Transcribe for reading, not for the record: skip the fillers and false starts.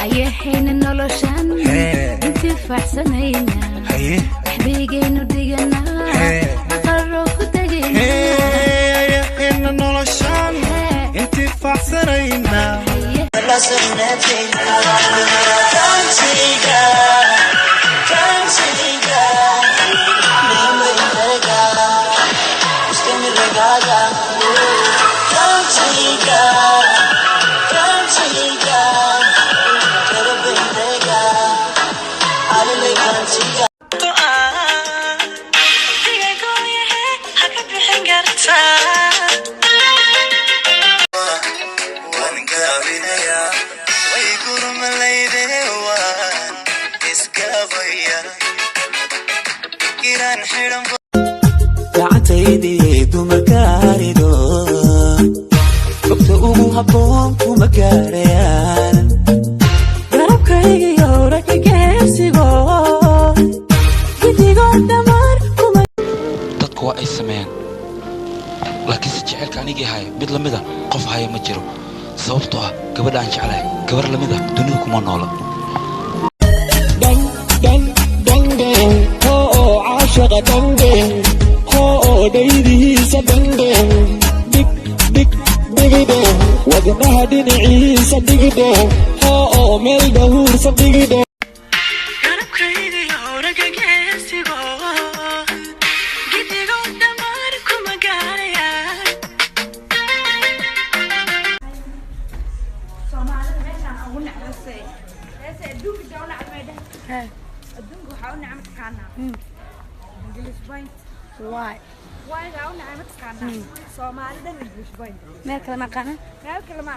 ayaxayna noloshan intifaacsanayna waxbaygaynu dhiganaa aqarro ku tegayna ayaxayna noloshan intifaacsanayna gacantaydi dumarkaarido fogta ugu habboon kuma gaarayaan garabkaygiyo ragga geesigo gidigoo dhammaan kuma dadku waa ay sameeyaan laakiinse jecelka anigii haya mid lamida qof haya ma jiro sababtoo ah gabadha aan jeclahay gabar lamida dunida kuma noola عاشق دندن هو ديدي سدندن دك دك دقدن وجنها دنعي سدقدن هو ميل دهور سدقدن الدنيا وحاولنا نعمل كنا انجلش بوينت واي قاولنا نعمل كنا سومالي ده انجلش بوينت meel kale ma aqaana ما كلمة